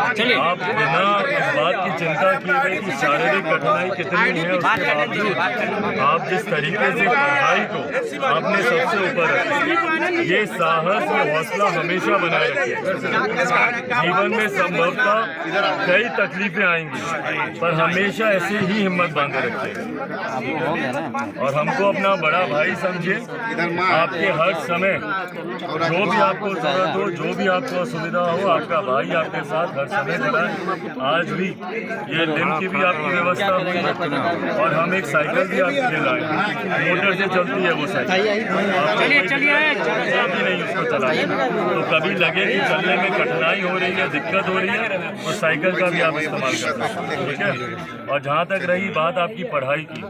आप बिना इस बात की चिंता किए हुए कि शारीरिक कठिनाई कितनी है उसके बावजूद आप जिस तरीके से पढ़ाई को आपने सबसे ऊपर रखा, ये साहस ये हौसला हमेशा बनाए रखिए। जीवन में संभवतः कई तकलीफें आएंगी पर हमेशा ऐसे ही हिम्मत बांधे रखिए और हमको अपना बड़ा भाई समझे। आपके हर समय जो भी आपको जरूरत हो, जो भी आपको असुविधा हो, आपका भाई आपके साथ हर समय खड़ा है। आज भी ये लिम की भी आपकी व्यवस्था हुई है और हम एक साइकिल भी आपके लिए लाए, मोटर से चलती है वो साइकिल, चलिए भी नहीं उसको चलाने, तो कभी लगे कि चलने में कठिनाई हो रही है, दिक्कत हो रही है, तो साइकिल का भी आप इस्तेमाल कर सकते हैं, ठीक है। और जहाँ तक रही बात आपकी पढ़ाई की,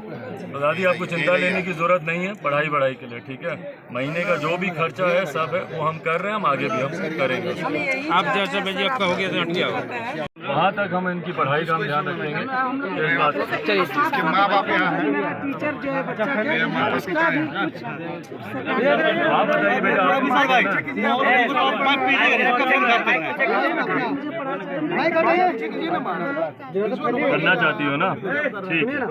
तो दादी आपको चिंता लेने की जरूरत नहीं है पढ़ाई के लिए, ठीक है। महीने का जो भी खर्चा है सब है वो हम कर रहे हैं, हम आगे भी हम करेंगे। आप जैसे बजे आपका हो गया तो हट गया, वहाँ तक हम इनकी पढ़ाई का हम ध्यान रखेंगे। इस बात इसके माँ बाप यहाँ हैं। टीचर जो है बच्चा के उसका भी कुछ आप बताइए बेटा, करना चाहती हो ना, ठीक है।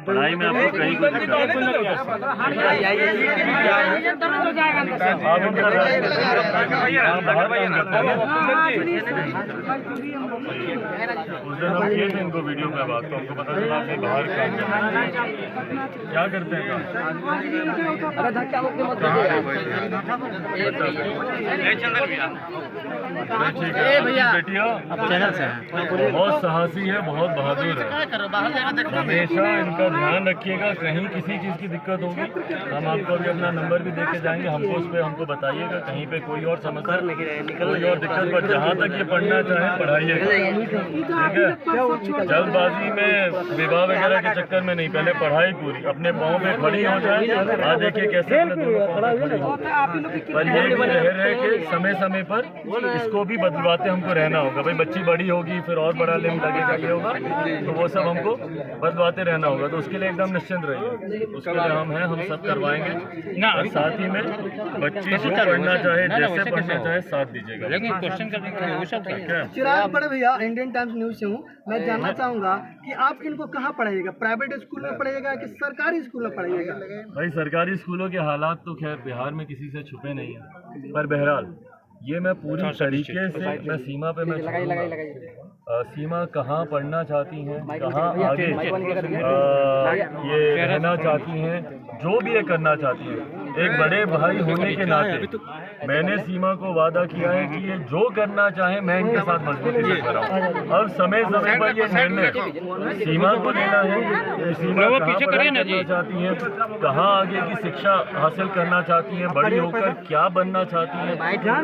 पढ़ाई में आपको कहीं कोई दिक्कत उस दिन हम किए थे इनको वीडियो में बात, तो हमको पता चला कि बाहर क्या करते हैं बेटिया बहुत साहसी है, बहुत बहादुर है। हमेशा इनका ध्यान रखिएगा, कहीं किसी चीज़ की दिक्कत होगी हम आपको अभी अपना नंबर भी देके जाएंगे, हमको उस पर हमको बताइएगा कहीं पे कोई और समस्या कोई और दिक्कत, पर जहाँ तक ये पढ़ना चाहे पढ़ाइएगा, ठीक है। जल्दबाजी में विवाह वगैरह के चक्कर में नहीं, पहले पढ़ाई पूरी अपने पाँव पे खड़ी हो जाए। आज देखिए कैसे अपने दोनों पाँव पे खड़ी हो, पर ये भी रह के समय समय पर इसको भी बदलवाते हमको रहना होगा। भाई बच्ची बड़ी होगी फिर और बड़ा लिम लगेगा, ये होगा, तो वो सब हमको बदलवाते रहना होगा। तो उसके लिए एकदम निश्चिंत रहिए, उसके लिए हम हैं, हम सब करवाएंगे ना। साथ ही में बच्ची जो पढ़ना चाहे, जैसे पढ़ना चाहे, साथ दीजिएगा। लेकिन क्वेश्चन करने वो सब क्या। चिराग बड़े भैया, इंडियन टाइम्स न्यूज से हूँ। मैं जानना चाहूँगा कि आप इनको कहाँ पढ़ाइएगा, प्राइवेट स्कूल में पढ़ाइएगा कि सरकारी स्कूल में पढ़ाइएगा? भाई सरकारी स्कूलों के हालात तो खैर बिहार में किसी से छुपे नहीं है, पर बहरहाल ये मैं पूरी तरीके से मैं सीमा पे मैं सीमा कहाँ पढ़ना चाहती हैं, कहाँ आगे ये रहना चाहती हैं, जो भी ये करना चाहती हैं, एक बड़े भाई होने के नाते मैंने सीमा को वादा किया है कि ये जो करना चाहे मैं इनके साथ मजबूती से कराऊं। अब समय समय पर ये निर्णय सीमा को लेना है, सीमा कहाँ पढ़ना चाहती हैं, कहाँ आगे की शिक्षा हासिल करना चाहती हैं, बड़ी होकर क्या बनना चाहती हैं,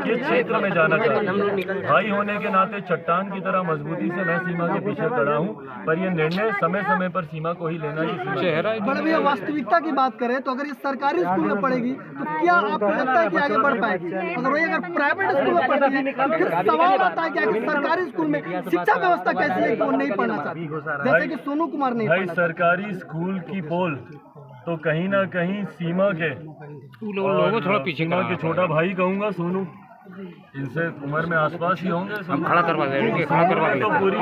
किस क्षेत्र में जाना चाहती हैं। भाई होने के नाते चट्टान की तरह मजबूती से मैं सीमा के पीछे खड़ा हूँ, पर ये निर्णय समय समय पर सीमा को ही लेना है। बड़े भैया, वास्तविकता की बात करें तो अगर ये सरकारी स्कूल में पढ़ेगी तो क्या आपको लगता है कि आगे बढ़ पाएगी? अगर वही अगर प्राइवेट स्कूल में पढ़ती है तो फिर सवाल आता है कि आगे सरकारी स्कूल में शिक्षा व्यवस्था कैसी है कि वो नहीं पढ़ना चाहती, जैसे कि सोनू कुमार नहीं भाई सरकारी स्कूल की पोल तो कहीं ना कहीं सीमा के लोगों थोड़ा पीछे, सीमा के छोटा भाई कहूँगा सोनू, इनसे उम्र में आसपास ही होंगे। हम खड़ा करवा देंगे, खड़ा करवा तो पूरी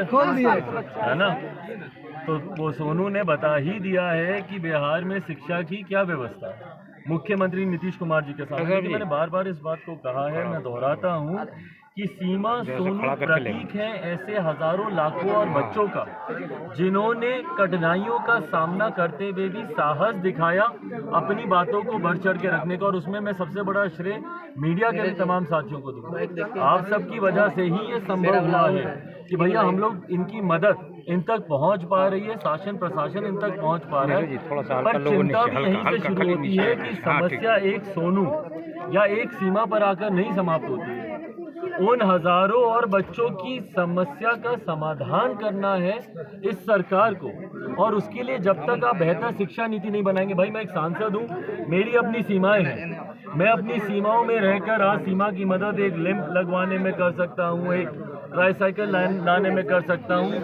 खोल दी है ना। तो वो सोनू ने बता ही दिया है कि बिहार में शिक्षा की क्या व्यवस्था है। मुख्यमंत्री नीतीश कुमार जी के सामने मैंने बार बार इस बात को कहा है, मैं दोहराता हूँ कि सीमा सोनू प्रतीक है ऐसे हजारों लाखों और बच्चों का जिन्होंने कठिनाइयों का सामना करते हुए भी साहस दिखाया अपनी बातों को बढ़ चढ़ के रखने का। और उसमें मैं सबसे बड़ा श्रेय मीडिया के तमाम साथियों को दूंगा। आप सबकी वजह से ही ये संभव हुआ है कि भैया हम लोग इनकी मदद इन तक पहुंच पा रही है, शासन प्रशासन इन तक पहुंच पा रहा है। पर चिंता भी यहीं से शुरू होती है कि समस्या एक सोनू या एक सीमा पर आकर नहीं समाप्त होती है। उन हजारों और बच्चों की समस्या का समाधान करना है इस सरकार को, और उसके लिए जब तक आप बेहतर शिक्षा नीति नहीं बनाएंगे, भाई मैं एक सांसद हूँ, मेरी अपनी सीमाएं हैं, मैं अपनी सीमाओं में रहकर आज सीमा की मदद एक लिम्प लगवाने में कर सकता हूँ, एक ट्राईसाइकिल लाने में कर सकता हूँ,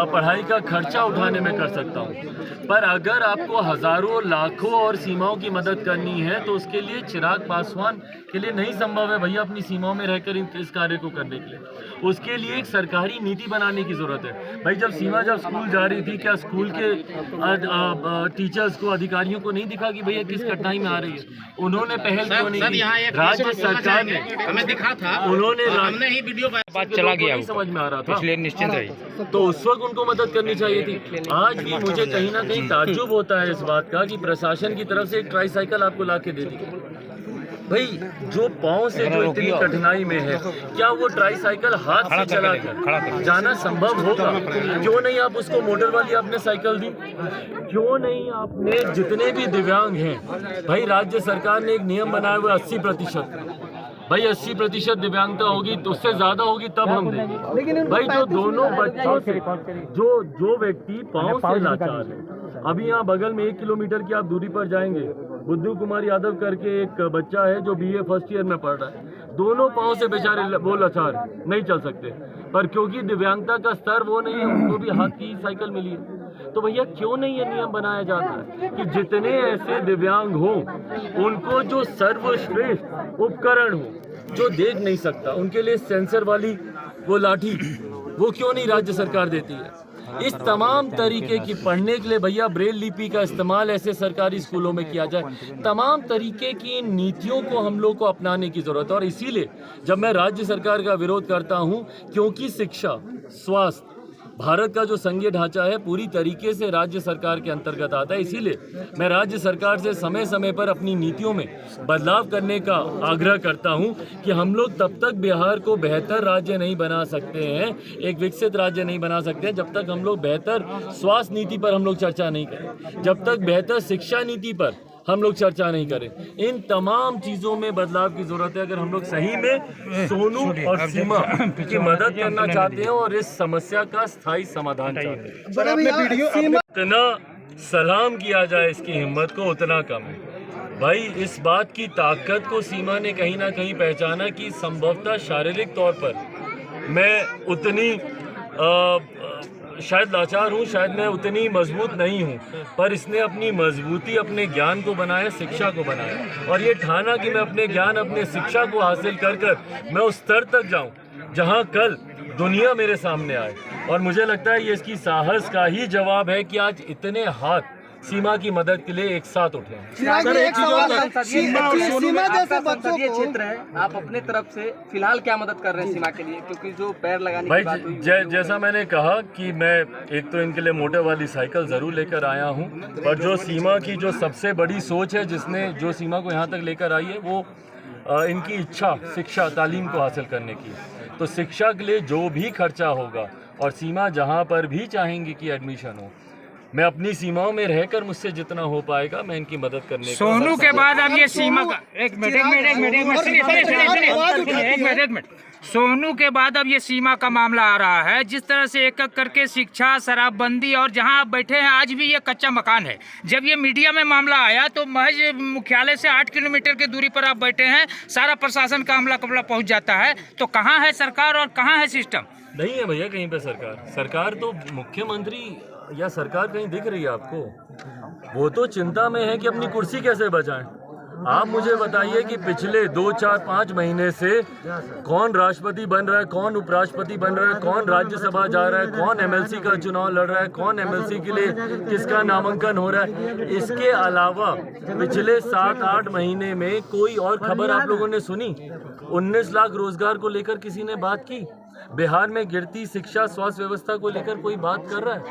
पढ़ाई का खर्चा उठाने में कर सकता हूँ। पर अगर आपको हजारों लाखों और सीमाओं की मदद करनी है तो उसके लिए चिराग पासवान के लिए नहीं संभव है भैया अपनी सीमाओं में रहकर इस कार्य को करने के लिए। उसके लिए एक सरकारी नीति बनाने की जरूरत है। भाई जब सीमा स्कूल जा रही थी, क्या स्कूल के टीचर्स को, अधिकारियों को नहीं दिखा कि भैया किस कठिनाई में आ रही है? उन्होंने पहल क्यों नहीं की? राज्य सरकार ने हमें दिखा था, उन्होंने हमने ही वीडियो बात चला गया, समझ में आ रहा था, इसलिए निश्चिंत रही। तो उस वक्त उनको मदद करनी चाहिए थी। आज भी मुझे कहीं ना कहीं ताज्जुब होता है इस बात का कि प्रशासन की तरफ से एक ट्राईसाइकिल आपको ला के दे दी। भाई जो पाँव से जो इतनी कठिनाई में है, क्या वो ट्राईसाइकिल हाथ से चलाकर जाना संभव होगा? क्यों नहीं आप उसको मोटर वाली आपने साइकिल दी? क्यों नहीं आपने जितने भी दिव्यांग हैं, भाई राज्य सरकार ने एक नियम बनाया हुआ 80%। भाई 80% दिव्यांगता होगी तो उससे ज्यादा होगी तब हम देंगे। भाई जो दोनों बच्चों से जो व्यक्ति पाँव से लाचार है, अभी यहाँ बगल में 1 किलोमीटर की आप दूरी पर जाएंगे, बुद्धू कुमार यादव करके एक बच्चा है जो BA फर्स्ट ईयर में पढ़ रहा है। दोनों पाँव से बेचारे वो लाचार नहीं चल सकते, पर क्योंकि दिव्यांगता का स्तर वो नहीं है, उनको भी हाथ की साइकिल मिली है। तो भैया क्यों नहीं ये नियम बनाया जाता है कि जितने ऐसे दिव्यांग हो उनको जो सर्वश्रेष्ठ उपकरण हो, जो देख नहीं सकता, उनके लिए सेंसर वाली वो लाठी वो क्यों नहीं राज्य सरकार देती है? इस तमाम तरीके की पढ़ने के लिए भैया ब्रेल लिपि का इस्तेमाल ऐसे सरकारी स्कूलों में किया जाए। तमाम तरीके की इन नीतियों को हम लोग को अपनाने की जरूरत है। और इसीलिए जब मैं राज्य सरकार का विरोध करता हूं, क्योंकि शिक्षा, स्वास्थ्य, भारत का जो संघीय ढांचा है पूरी तरीके से राज्य सरकार के अंतर्गत आता है। इसीलिए मैं राज्य सरकार से समय समय पर अपनी नीतियों में बदलाव करने का आग्रह करता हूं कि हम लोग तब तक बिहार को बेहतर राज्य नहीं बना सकते हैं, एक विकसित राज्य नहीं बना सकते हैं, जब तक हम लोग बेहतर स्वास्थ्य नीति पर हम लोग चर्चा नहीं करें, जब तक बेहतर शिक्षा नीति पर हम लोग चर्चा नहीं करें। इन तमाम चीजों में बदलाव की जरूरत है अगर हम लोग सही में सोनू और सीमा की मदद करना चाहते हैं और इस समस्या का स्थायी समाधान चाहते हैं। इतना सलाम किया जाए इसकी हिम्मत को उतना कम है। भाई इस बात की ताकत को सीमा ने कहीं ना कहीं पहचाना कि संभवतः शारीरिक तौर पर मैं उतनी शायद लाचार हूँ, शायद मैं उतनी मजबूत नहीं हूँ, पर इसने अपनी मजबूती अपने ज्ञान को बनाया, शिक्षा को बनाया, और ये ठाना कि मैं अपने ज्ञान, अपने शिक्षा को हासिल कर मैं उस स्तर तक जाऊँ जहाँ कल दुनिया मेरे सामने आए। और मुझे लगता है ये इसकी साहस का ही जवाब है कि आज इतने हाथ सीमा की मदद के लिए एक साथ उठे। सीमा जैसे संसदीय क्षेत्र है, आप अपने तरफ से फिलहाल क्या मदद कर रहे हैं सीमा के लिए, क्योंकि जो पैर लगाने भाई की बात हुई जैसा मैंने कहा कि मैं एक तो इनके लिए मोटर वाली साइकिल जरूर लेकर आया हूं, पर जो सीमा की जो सबसे बड़ी सोच है, जिसने जो सीमा को यहां तक लेकर आई है, वो इनकी इच्छा शिक्षा तालीम को हासिल करने की। तो शिक्षा के लिए जो भी खर्चा होगा और सीमा जहां पर भी चाहेंगी कि एडमिशन हो, मैं अपनी सीमाओं में रहकर मुझसे जितना हो पाएगा मैं इनकी मदद करने का। सोनू के बाद अब ये सीमा का एक मिनट सोनू के बाद अब ये सीमा का मामला आ रहा है। जिस तरह से एक एक करके शिक्षा, शराबबंदी, और जहां आप बैठे हैं आज भी ये कच्चा मकान है। जब ये मीडिया में मामला आया तो महज मुख्यालय से 8 किलोमीटर की दूरी पर आप बैठे हैं, सारा प्रशासन का अमला कमला पहुंच जाता है। तो कहाँ है सरकार और कहाँ है सिस्टम? नहीं है भैया कहीं पे सरकार तो मुख्यमंत्री या सरकार कहीं दिख रही है आपको? वो तो चिंता में है कि अपनी कुर्सी कैसे बचाएं। आप मुझे बताइए कि पिछले 2, 4, 5 महीने से कौन राष्ट्रपति बन रहा है, कौन उपराष्ट्रपति बन रहा है, कौन राज्यसभा जा रहा है, कौन MLC का चुनाव लड़ रहा है, कौन MLC के लिए किसका नामांकन हो रहा है। इसके अलावा पिछले 7-8 महीने में कोई और खबर आप लोगों ने सुनी? 19 लाख रोजगार को लेकर किसी ने बात की? बिहार में गिरती शिक्षा, स्वास्थ्य व्यवस्था को लेकर कोई बात कर रहा है?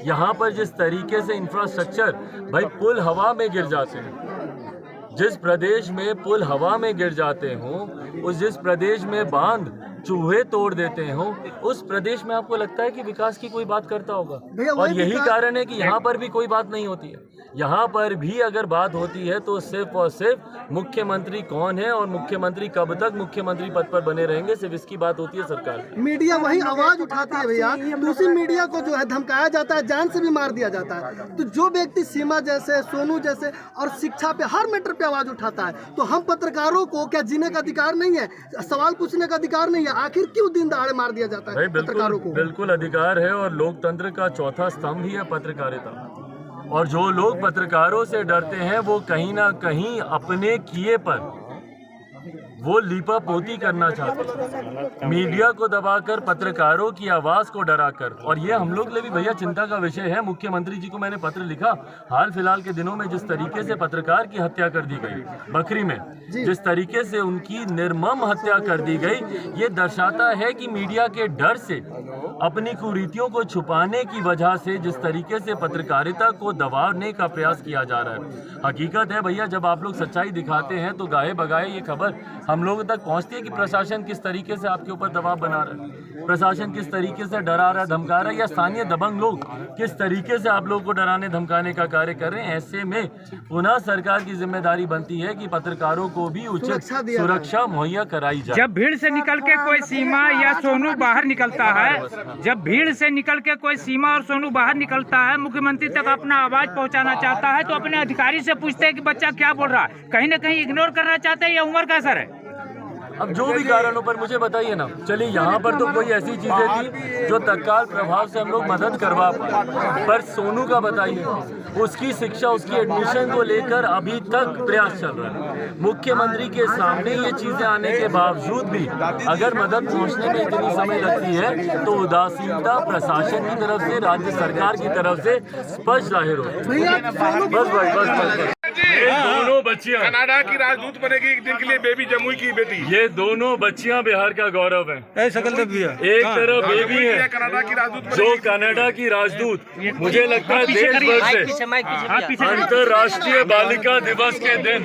यहाँ पर जिस तरीके से इंफ्रास्ट्रक्चर, भाई पुल हवा में गिर जाते हैं, जिस प्रदेश में पुल हवा में गिर जाते हों, उस जिस प्रदेश में बांध चूहे तोड़ देते हो, उस प्रदेश में आपको लगता है कि विकास की कोई बात करता होगा? भैया, और वही यही विकास- कारण है कि यहाँ पर भी कोई बात नहीं होती है। यहाँ पर भी अगर बात होती है तो सिर्फ और सिर्फ मुख्यमंत्री कौन है और मुख्यमंत्री कब तक मुख्यमंत्री पद पर बने रहेंगे, सिर्फ इसकी बात होती है सरकार में। मीडिया वही आवाज उठाती है भैया, तो उसी मीडिया को जो है धमकाया जाता है, जान से भी मार दिया जाता है। तो जो व्यक्ति सीमा जैसे, सोनू जैसे और शिक्षा पे हर मैटर पे आवाज उठाता है, तो हम पत्रकारों को क्या जीने का अधिकार नहीं है, सवाल पूछने का अधिकार नहीं है? आखिर क्यों दिन दहाड़े मार दिया जाता है पत्रकारों को? बिल्कुल अधिकार है, और लोकतंत्र का चौथा स्तंभ ही है पत्रकारिता। और जो लोग पत्रकारों से डरते हैं वो कहीं ना कहीं अपने किए पर वो लीपापोती करना चाहते हैं, मीडिया को दबाकर, पत्रकारों की आवाज को डराकर। और ये हम लोग के लिए भी भैया चिंता का विषय है। मुख्यमंत्री जी को मैंने पत्र लिखा, हाल फिलहाल के दिनों में जिस तरीके से पत्रकार की हत्या कर दी गई बकरी में, जिस तरीके से उनकी निर्मम हत्या कर दी गई, ये दर्शाता है कि मीडिया के डर से, अपनी कुरीतियों को छुपाने की वजह से जिस तरीके से पत्रकारिता को दबाने का प्रयास किया जा रहा है। हकीकत है भैया, जब आप लोग सच्चाई दिखाते हैं तो गाये बगाए ये खबर हम लोगों तक पहुंचती है कि प्रशासन किस तरीके से आपके ऊपर दबाव बना रहा है, प्रशासन किस तरीके से डरा रहा है, धमका रहा है, या स्थानीय दबंग लोग किस तरीके से आप लोगों को डराने धमकाने का कार्य कर रहे हैं। ऐसे में पुनः सरकार की जिम्मेदारी बनती है कि पत्रकारों को भी उचित सुरक्षा मुहैया कराई जाए। जब भीड़ से निकल के कोई सीमा या सोनू बाहर निकलता है, जब भीड़ से निकल के कोई सीमा और सोनू बाहर निकलता है, मुख्यमंत्री तक अपना आवाज पहुंचाना चाहता है, तो अपने अधिकारी से पूछते हैं कि बच्चा क्या बोल रहा है, कहीं ना कहीं इग्नोर करना चाहते हैं, या उम्र का असर है? अब जो भी कारणों पर मुझे बताइए ना। चलिए, यहाँ पर तो कोई ऐसी चीजें थी जो तत्काल प्रभाव से हम लोग मदद करवा पाए, पर सोनू का बताइए, उसकी शिक्षा, उसकी एडमिशन को लेकर अभी तक प्रयास चल रहा है। मुख्यमंत्री के सामने ये चीजें आने के बावजूद भी अगर मदद पहुँचने में इतनी समय लगती है तो उदासीनता प्रशासन की तरफ से, राज्य सरकार की तरफ से स्पष्ट जाहिर हो। बस भाई, बस ये दोनों बच्चियां कनाडा की राजदूत बनेगी एक दिन के लिए, बेबी जमुई की बेटी। ये दोनों बच्चियां बिहार का गौरव है। एक तरफ बेबी है कनाडा की राजदूत जो कनाडा की राजदूत, मुझे लगता है देश भर से अंतर्राष्ट्रीय बालिका दिवस के दिन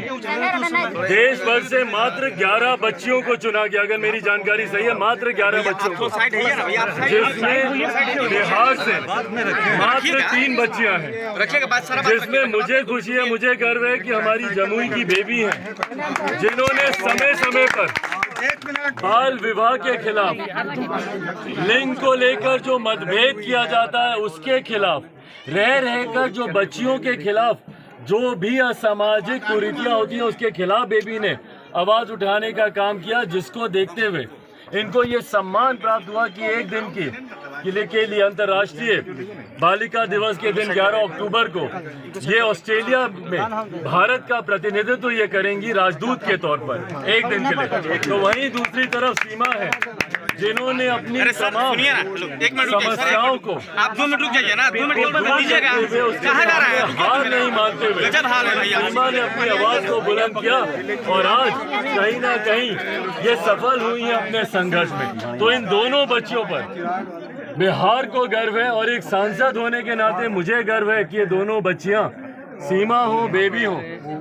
देश भर से मात्र 11 बच्चियों को चुना गया, अगर मेरी जानकारी सही है, मात्र 11 बच्चों को, जिसमें बिहार से मात्र 3 बच्चियां हैं, जिसमें मुझे खुशी है, मुझे गर्व है कि हमारी जमुई की बेबी है, जिन्होंने समय समय पर बाल विवाह के खिलाफ, लिंग को लेकर जो मतभेद किया जाता है उसके खिलाफ, रह रहकर जो बच्चियों के खिलाफ जो भी असामाजिक कुरीतियां होती हैं उसके खिलाफ बेबी ने आवाज उठाने का काम किया, जिसको देखते हुए इनको ये सम्मान प्राप्त हुआ कि एक दिन के लिए अंतर्राष्ट्रीय बालिका दिवस के दिन 11 अक्टूबर को ये ऑस्ट्रेलिया में भारत का प्रतिनिधित्व ये करेंगी राजदूत के तौर पर एक दिन के लिए। तो वहीं दूसरी तरफ सीमा है, जिन्होंने अपनी तमाम समस्याओं को आप 2 मिनट रुक जाइए ना, 2 मिनट दीजिएगा, कहाँ जा रहा है? हार नहीं मानते हुए सीमा ने अपनी आवाज को बुलंद किया और आज कहीं ना कहीं ये सफल हुई है अपने संघर्ष में। तो इन दोनों बच्चियों पर बिहार को गर्व है और एक सांसद होने के नाते मुझे गर्व है कि ये दोनों बच्चियां, सीमा हो बेबी हो,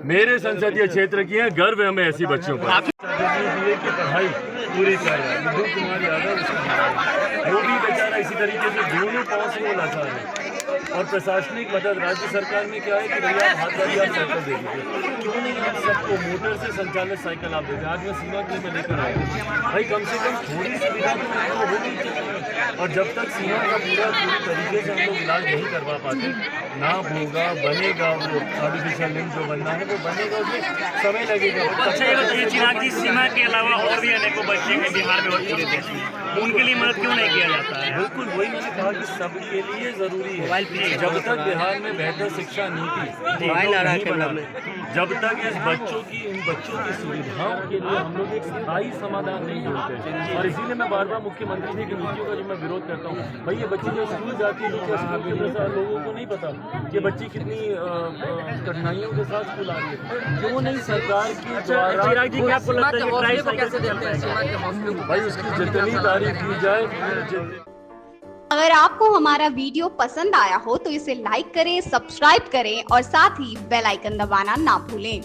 मेरे संसदीय क्षेत्र की हैं। गर्व है हमें ऐसी बच्चियों पर। बीए की पढ़ाई पूरी कर कुमार यादव, वो भी बेचारा इसी तरीके से दोनों पाँव से वो लाचार है। और प्रशासनिक मदद राज्य सरकार में क्या है कि भैया हाथ वाली आप साइकिल दे दीजिए, क्यों नहीं आप सबको मोटर से संचालित साइकिल आप देते। आज मैं सीमा के लिए मैं लेकर आया भाई, कम से कम थोड़ी सुविधा तो होगी चाहिए। और जब तक सीमा का पूरी तरीके से हम लोग इलाज नहीं करवा पाते, ना होगा, बनेगा वो आर्टिफिशियल लिंग जो बनना है वो बनेगा, उसमें समय लगेगा। अच्छा, ये बताइए चिराग जी, सीमा के अलावा और भी अनेकों बच्चे हैं बिहार में और पूरे देश में, उनके लिए मदद क्यों नहीं किया जाता है? बिल्कुल, वही मैंने कहा कि सबके लिए जरूरी है। जब तक बिहार में बेहतर शिक्षा नीति नहीं बना, जब तक इन बच्चों की सुविधाओं के लिए हम लोग एक स्थायी समाधान नहीं ढूंढते। और इसीलिए मैं बार बार मुख्यमंत्री जी की नीतियों का जो मैं विरोध करता हूँ, भाई ये बच्ची जो स्कूल जाती है लोगों को नहीं पता कि बच्ची कितनी कठिनाइयों के साथ स्कूल आ रही है। क्यों नहीं सरकार की द्वारा, चिराग जी क्या आपको लगता है कि ट्राई कैसे देते हैं सीमा के हौसले को? भाई उसकी जितनी तारीफ की जाए। अगर आपको हमारा वीडियो पसंद आया हो तो इसे लाइक करें, सब्सक्राइब करें और साथ ही बेल आइकन दबाना ना भूलें।